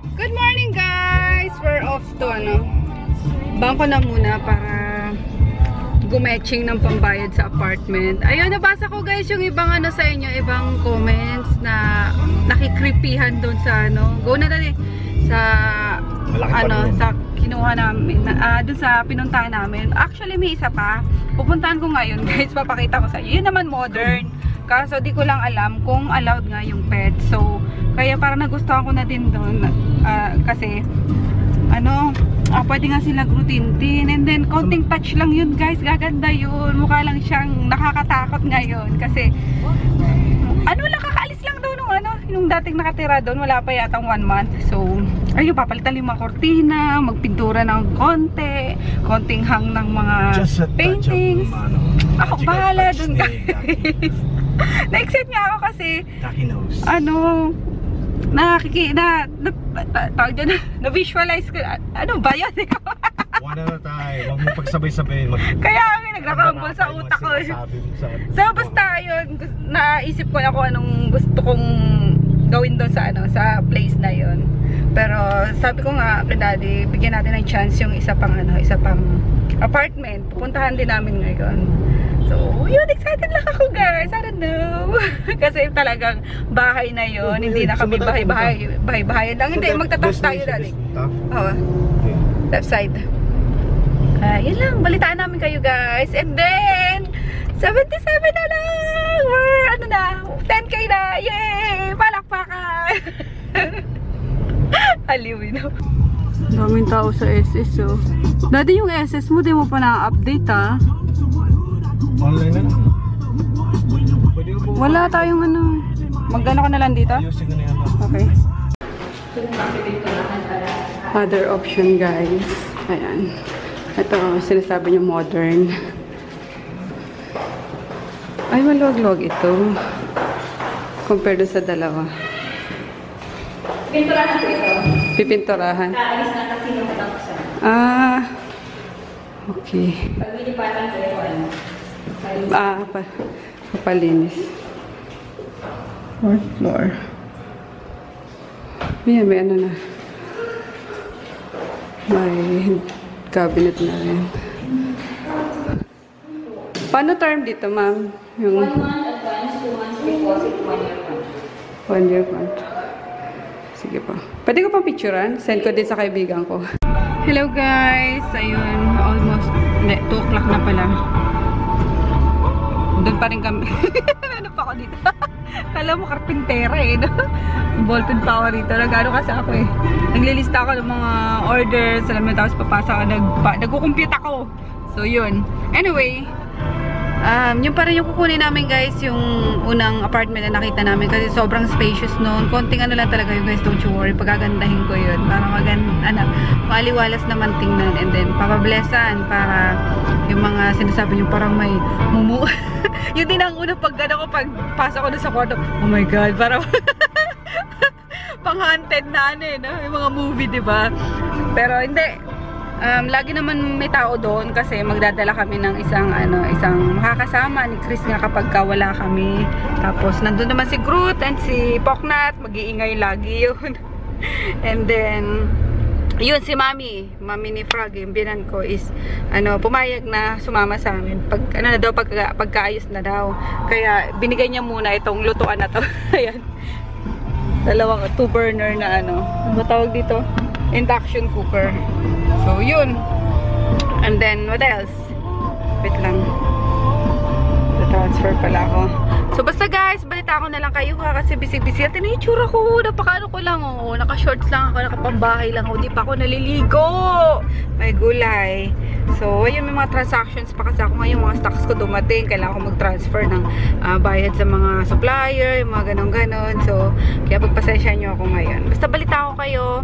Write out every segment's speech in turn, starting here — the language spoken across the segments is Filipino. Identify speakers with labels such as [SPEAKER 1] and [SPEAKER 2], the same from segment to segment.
[SPEAKER 1] Good morning guys! We're off to bangko na muna para gumeching ng pambayad sa apartment. Ayun, nabasa ko guys yung ibang sa inyo, ibang comments na nakikripihan doon sa go na dali sa sa kinuha namin, doon sa pinuntahan namin. Actually may isa pa. Pupuntahan ko ngayon guys, papakita ko sa inyo. Yun naman modern. Kaso di ko lang alam kung allowed nga yung pet. So, kaya parang nagustuhan ko na din doon. Kasi pwede nga sila grutintin. And then, konting touch lang yun guys. Gaganda yun. Mukha lang siyang nakakatakot ngayon. Kasi, kakaalis lang daw nung dating nakatira doon. Wala pa yatang 1 month. So, ayun, papalitan yung mga kortina, magpintura ng konting hang ng mga paintings. Ako, bahala doon guys. Na-excite nga ako kasi, na-visualize ko, ba yan?
[SPEAKER 2] One at a time, huwag mo pagsabay-sabay.
[SPEAKER 1] Kaya nagkakarambol sa utak ko. So basta yun, naisip ko na kung anong gusto kong gawin doon sa place na yun. Pero sabi ko nga kay Daddy, bigyan natin ng chance yung isa pang apartment. Pupuntahan din namin ngayon. So, yun, excited lang ako guys. I don't know. Kasi talagang bahay na yun. Hindi na kami bahay-bahay lang. Hindi, magtatapos tayo Daddy. Left side. Yun lang, balitaan namin kayo guys. And then 77 na lang. We're 10k na. Yay! Palakpakan. Aliwin. Daming tao sa SS Daddy, yung SS mo, di mo pa na-update
[SPEAKER 2] Online na lang.
[SPEAKER 1] Wala tayong Magano ka na lang dito? Okay. Other option guys. Ayan. Ito, sinasabi niyo modern. Ay, maluwag-luwag ito. Compared sa dalawa. Pipinturahan ko ito. Pipinturahan? Kaalis na kasi yung matapos. Okay. Pag minipatan ko ito, papalinis. 4th floor. May na. May cabinet na rin. Paano term dito, ma'am?
[SPEAKER 3] 1 month advance, 2 months deposit, 1 year contract.
[SPEAKER 1] 1 year contract. Sige pa. Pwede ko pa picturean? Send ko din sa kaibigan ko. Hello guys! Ayun, almost 2 o'clock na pala. Doon pa rin kami. Ano pa ako dito? Kala mo karpintera Ballpen pa ako dito. Nag-ano kasi ako naglilista ako ng mga orders. Alam mo, tapos papasa ako. Nagkukompute ako. So, yun. Anyway, yun pa rin yung kukunin namin guys. Yung unang apartment na nakita namin. Kasi sobrang spacious noon. Konting lang talaga yung guys. Don't you worry. Pagagandahin ko yun. Para maliwalas naman tingnan. And then, papablessan. Para yung mga sinasabi nyo parang may mumu. Yun din ang unang pagpasok ko doon sa kwarto. Oh my God. Parang pang-haunted na yung mga movie, diba? Pero hindi. Lagi naman may tao doon kasi magdadala kami ng isang makakasama ni Chris nga kapag wala kami. Tapos nandun naman si Groot and si Poknat, mag-iingay lagi yun. And then yun si Mami ni Frog, yung binan ko is pumayag na sumama sa amin. Pagkaayos na daw. Kaya binigay niya muna itong lutuan na to. Ayan. 2 burner na ano ba tawag dito? Induction cooker. So, yun. And then, what else? Wait lang. Transfer pala ako. So, basta guys, balita ko na lang kayo kasi busy-busy. At yung itsura ko, napakaano ko lang naka-shorts lang ako, nakapambahay lang ako. Di pa ako naliligo. May gulay. So, ayun, may mga transactions pa kasi ako ngayon. Mga stocks ko dumating. Kailangan ko mag-transfer ng bayad sa mga supplier, yung mga ganon-ganon. So, kaya pagpasensya nyo ako ngayon. Basta balita ko kayo.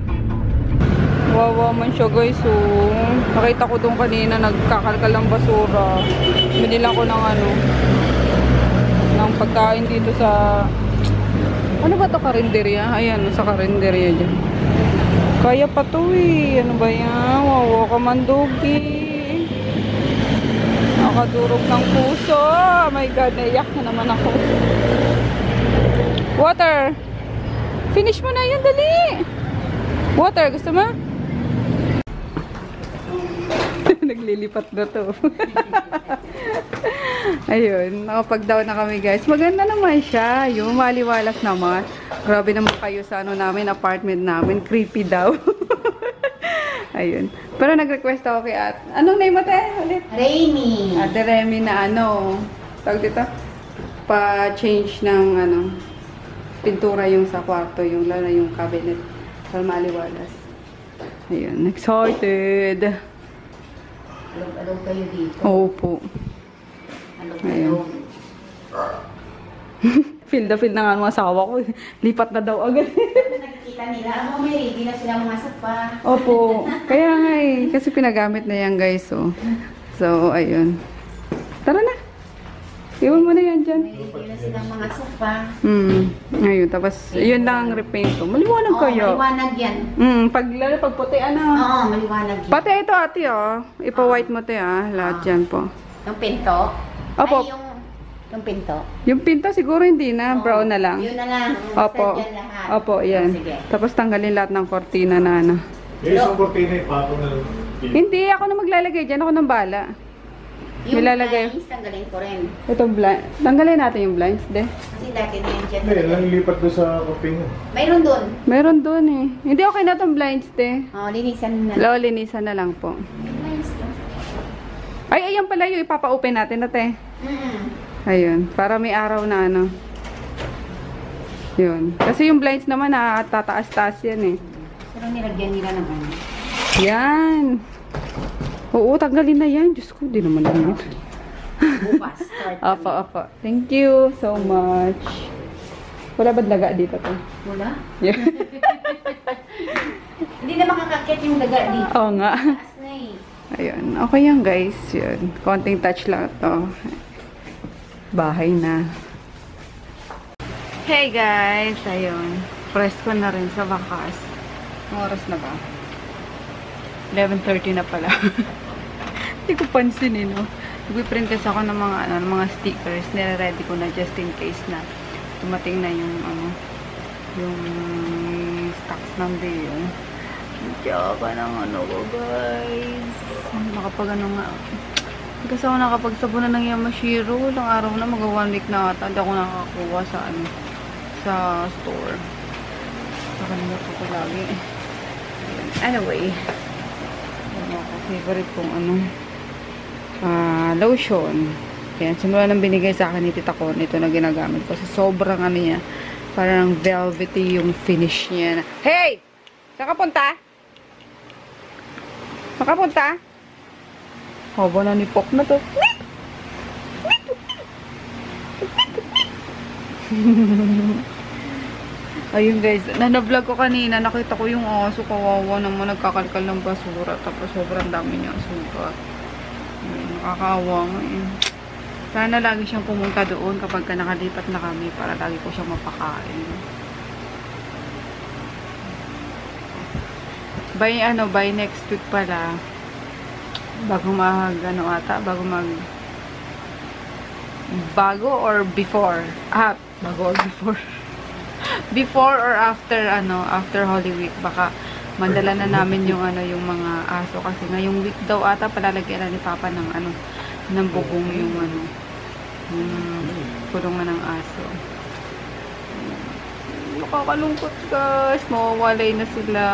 [SPEAKER 1] Wawa man siya guys. So, nakita ko doon kanina nagkakalkal ng basura. Binila ko ng ng pagkain dito sa ano ba to, karinderya? Ayan, sa karinderya dyan. Kaya pa to ano ba yan? Wawa ka mandugi. Nakadurog ng puso. Oh my God, naiyak na naman ako. Water. Finish mo na yan, dali. Water, gusto mo? Naglilipat na to. Ayun, nakapag-down na kami guys. Maganda naman siya. Yung maliwalas naman. Grabe naman kayo sa ano namin, apartment namin. Creepy daw. Ayun. Pero nag-request ako kay At. Anong name mo te? Ulit?
[SPEAKER 3] Rainy.
[SPEAKER 1] Ate Remy na ano. Tawag dito? Pa-change ng ano, pintura yung sa kwarto. Yung lalo yung cabinet. Para maliwalas. Ayun. Excited.
[SPEAKER 3] Alog-alog kayo dito.
[SPEAKER 1] Opo.
[SPEAKER 3] Alog-alog.
[SPEAKER 1] Feel na nga ang asawa ko. Lipat na daw agad.
[SPEAKER 3] Nakikita nila, may ready na sila mga sopa.
[SPEAKER 1] Opo. Kaya nga eh. Kasi pinagamit na yan guys. Oh. So, ayun. Tara na. Iwan mo na yan dyan.
[SPEAKER 3] May ready na silang mga sopa.
[SPEAKER 1] Ayun. Tapos, yun lang ang repaint ko. Maliwanag
[SPEAKER 3] Oo,
[SPEAKER 1] kayo.
[SPEAKER 3] maliwanag yan.
[SPEAKER 1] Pag puti ano.
[SPEAKER 3] Oo, maliwanag yan.
[SPEAKER 1] Pati ito ate oh. Ipa-white mo te ah. Lahat yan po.
[SPEAKER 3] Yung pinto?
[SPEAKER 1] Opo.
[SPEAKER 3] Ay, yung pinto?
[SPEAKER 1] Yung pinto siguro hindi na. Brown na lang.
[SPEAKER 3] Yun na lang.
[SPEAKER 1] Opo.
[SPEAKER 3] Basta dyan lahat.
[SPEAKER 1] Opo, yan.
[SPEAKER 3] Sige.
[SPEAKER 1] Tapos tanggalin lahat ng kortina na ano.
[SPEAKER 2] Yung isang cortina, ipatong na lang.
[SPEAKER 1] Hindi, ako na maglalagay dyan. Ako nang bala.
[SPEAKER 3] Yung
[SPEAKER 1] Nilalagay.
[SPEAKER 3] blinds, tanggalin ko rin.
[SPEAKER 1] Itong blind. Tanggalin natin yung blinds, de.
[SPEAKER 3] Kasi dati na yan dyan.
[SPEAKER 2] Hindi, nalilipat doon sa cortina.
[SPEAKER 3] Mayroon doon.
[SPEAKER 1] Meron doon eh. Hindi okay na itong blinds, de.
[SPEAKER 3] Oh, linisan na.
[SPEAKER 1] Linisan na lang po.
[SPEAKER 3] Blinds lang.
[SPEAKER 1] Ay, ayan pala yung ipapa-open natin, ate. Ayun. Para may araw na ano. Yun. Kasi yung blinds naman, tataas-taas yan eh.
[SPEAKER 3] Pero nilagyan nila ng ano.
[SPEAKER 1] Yan. Oo, tanggalin na yan. Diyos ko, di naman yun.
[SPEAKER 3] Bukas. Start kami.
[SPEAKER 1] Opo. Thank you so much. Wala ba daga dito to?
[SPEAKER 3] Wala?
[SPEAKER 1] Yeah.
[SPEAKER 3] Hindi na makakakit yung daga dito.
[SPEAKER 1] Oo nga.
[SPEAKER 3] Taas na eh.
[SPEAKER 1] Ayun. Okay yan guys. Yun. Konting touch lang to. Bahay na. Hey guys. Ayun. Presko na rin sa wakas. Ang oras na ba? 11:30 na pala. Hindi ko pansin no. Nag-print kasi ako ng mga, ng mga stickers. Nire-ready ko na just in case na tumating na yung yung stocks ng day yun. Tsaka ng ko guys. Nakapag nga. Kasi ako nakapagsabunan ng Yamashiro. Ilang araw na, mag-1 week na ata. Hindi ako nakakakuha sa sa store. Nakalimutan ko lagi. Anyway. Favorite kong lotion. Kaya simula nang binigay sa akin ni Tita Con, ito na ginagamit ko. Kasi sobrang niya, parang velvety yung finish niya. Hey! Saan ka punta? Saan ka punta? Haba na ni Pop na to. Ayun guys, na-vlog ko kanina, nakita ko yung aso, kawawa naman, nagkakalkal ng basura, tapos sobrang dami niya sugat. Nakakaawa nga eh. Sana lagi siyang pumunta doon kapag nakalipat na kami para lagi ko siyang mapakain. By next week pala, bago before or after Holy Week, baka mandala na namin yung yung mga aso kasi ngayong week daw ata palalagyan na ni Papa ng ng bubong yung yung kulungan ng aso. Nakakalungkot guys, mawawalay na sila.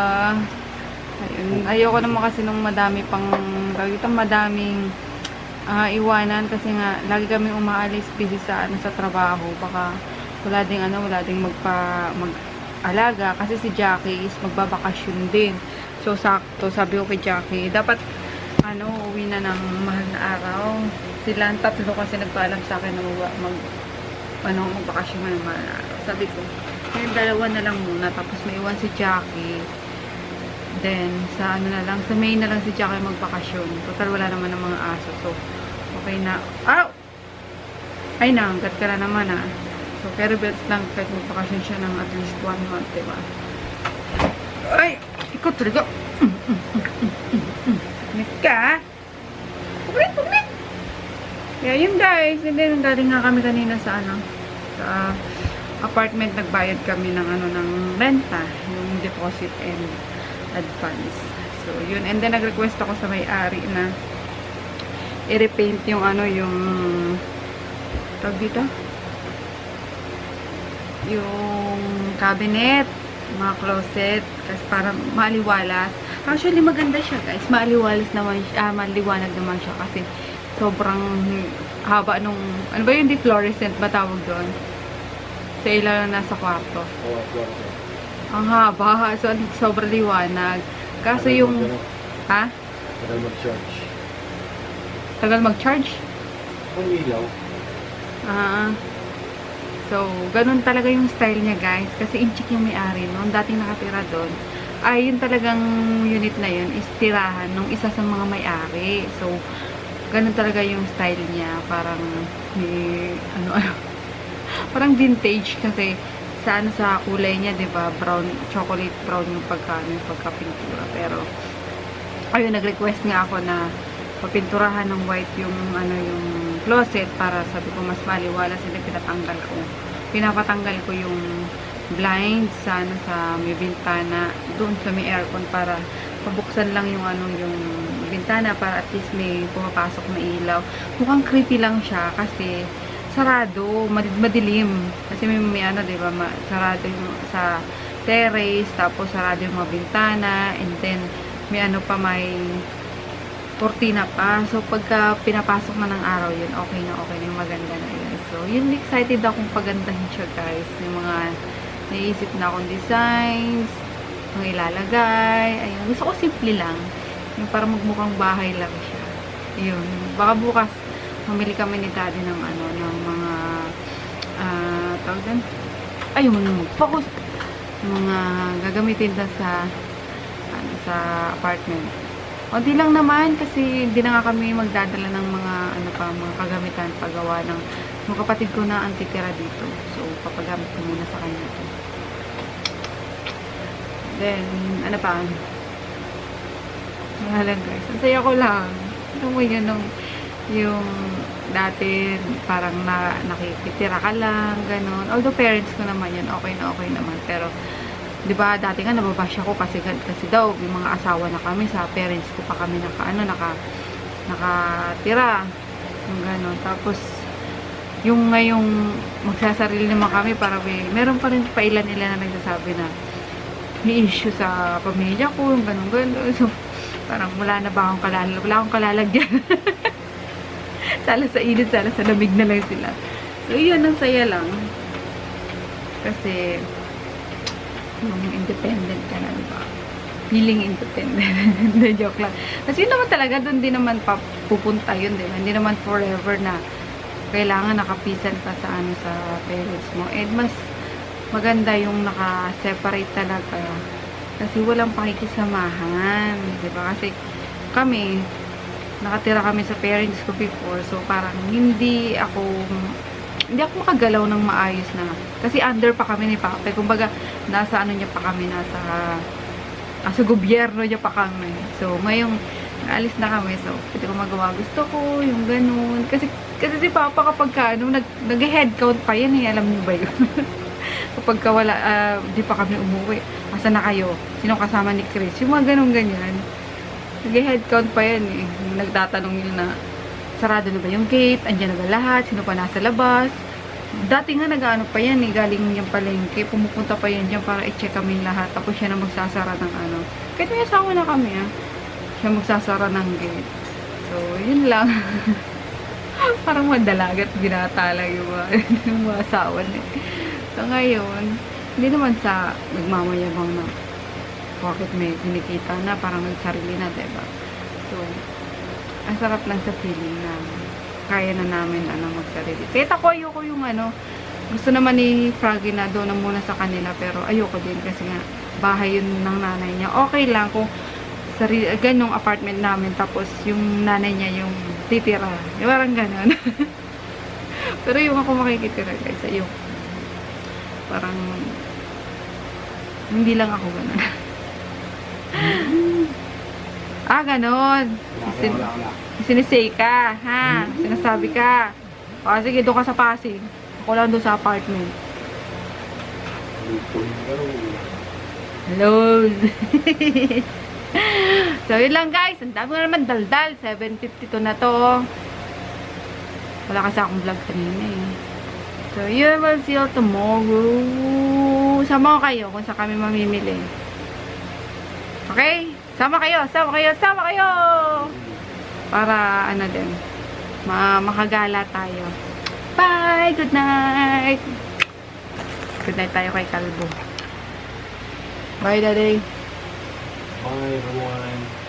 [SPEAKER 1] Ayun, ayoko naman kasi nung madaming iwanan kasi nga lagi kami umaalis busy sa sa trabaho, baka wala ding mag-alaga kasi si Jackie is magbabakasyon din. So sakto, sabi ko kay Jackie, dapat uwi na ng mahal na araw. Sila ang tatlo kasi nagpaalam sa akin na magbakasyon ng mahal na araw. Sabi ko, yung dalawa na lang muna, tapos may iwan si Jackie. Then sa sa May na lang si Jackie magbakasyon. Total wala naman ng mga aso. So okay na. Ay hanggat ka na naman So, pero bets lang kahit magbakasyon siya ng at least 1 month, diba? Ay! Ikaw talaga! Nika! Puglit! Kaya yun guys, and then galing nga kami kanina sa sa apartment, nagbayad kami ng ng renta, yung deposit and advance. So, yun. And then, nag-request ako sa may-ari na i-repaint yung ano, yung tawag dito? Yung cabinet, mga closet, kasi parang maliwalas. Actually, maganda siya, guys. Maliwalas naman siya, maliwanag naman siya kasi sobrang haba nung, ano ba yung defluorescent ba tawag doon? Sa ilaw na nasa kwarto. Ang haba, so sobrang liwanag. Kaso yung, ha?
[SPEAKER 2] Tagal mag-charge.
[SPEAKER 1] Tagal mag-charge?
[SPEAKER 2] Ang ilaw.
[SPEAKER 1] So, ganun talaga yung style niya, guys. Kasi inchik yung may-ari noon. Dating nakatira doon. Ay, yun talagang unit na yun is tirahan nung isa sa mga may-ari. So, ganun talaga yung style niya. Parang, parang vintage kasi sa kulay niya, 'di ba? Brown, chocolate brown yung pagka-pintura. Pero ayun, nag-request nga ako na papinturahan ng white yung yung closet para sabi ko mas maliwalas, hindi pinapatanggal ko yung blinds sa may bintana doon sa may aircon para pabuksan lang yung yung bintana para at least may pumapasok na ilaw. Mukhang creepy lang siya kasi sarado, madilim. Kasi may diba, sarado yung sa terrace, tapos sarado yung mga bintana, and then may may kortina pa. So, pagka pinapasok na ng araw yun, okay na yung maganda na yun. So, yun, excited akong pagandahin siya, guys. Yung mga naisip na akong designs, yung ilalagay, ayun. Gusto ko simple lang. Yung para magmukhang bahay lang siya. Yun. Baka bukas, mamili kami ni Daddy ng ng mga tawag din? Ayun, focus. Mga gagamitin na sa apartment. O di lang naman kasi hindi na nga kami magdadala ng mga mga kagamitan paggawa ng yung kapatid ko na ang titira dito. So papagamit ko muna sa kanya to. Then wala lang, guys. Ang saya ko lang. Ano mo yun yung dati parang nakikitira ka lang, ganun. Although parents ko naman yun, okay naman. Pero, di ba, dati nga nababash ako kasi daw, yung mga asawa na kami, sa parents ko pa kami nakatira. Yung ganun. Tapos, yung ngayong magsasarili naman kami, para meron pa rin ilan na nagsasabi na may issue sa pamilya ko, yung ganun. So, parang wala akong kalalagyan. Sala sa init, sala sa lamig na lang sila. So, yun, ang saya lang. Kasi, yung independent ka na, diba? Feeling independent. Hindi, joke lang. Kasi yun naman talaga, doon din naman pupunta yun, diba? Hindi naman forever na kailangan nakapisan ka sa sa parents mo. And mas maganda yung naka-separate talaga. Kasi walang pakikisamahan, diba? Kasi kami, nakatira kami sa parents ko before, so parang hindi ako makagalaw ng maayos na. Kasi under pa kami ni Papa. Kumbaga, nasa niya pa kami, nasa gobyerno niya pa kami. So, ngayong naalis na kami, so, pwede ko magawa gusto ko, yung ganun. Kasi si Papa kapag nag-head count pa yan, alam niyo ba yun? Kapag wala, di pa kami umuwi. Asa na kayo? Sino kasama ni Chris? Yung mga ganun-ganyan. Nag-head count pa yan eh. Nagtatanong yun na, sarado na ba yung gate? Andiyan na ba lahat? Sino pa nasa labas? Dati nga nag-ano pa yan eh. Galing yung palengke. Pumupunta pa yan dyan para i-check kami lahat. Tapos siya na magsasara ng Kahit may asawa na kami siya magsasara ng gate. So, yun lang. Parang madalagat binata lang yung mga asawa na. So, ngayon, hindi naman sa nagmamayabang na bakit may kinikita na, parang nagsarili na, diba? So, ang sarap lang sa feeling na kaya na namin magsarili. Kahit ako ayoko yung gusto naman ni Froggy na doon na muna sa kanila, pero ayoko din kasi nga bahay yun ng nanay niya. Okay lang kung ganong apartment namin, tapos yung nanay niya yung titira. Parang ganon. Pero yung ako makikitira, guys, ayoko. Parang hindi lang ako ganon. Ganon. Sinisay ka, ha? Sinasabi ka. O, sige, doon ka sa Pasig. Ako lang doon sa apartment. Hello. So, yun lang guys. Ang dami na naman daldal. 7:52 na to. Wala kasi akong vlog kanina eh. So, yun. We'll see you tomorrow. Sama ko kayo kung saan kami mamimili. Okay? Sama kayo. Para, ano din, makagala tayo. Bye! Good night! Good night tayo kay Kalbo. Bye, Daddy.
[SPEAKER 2] Bye, everyone.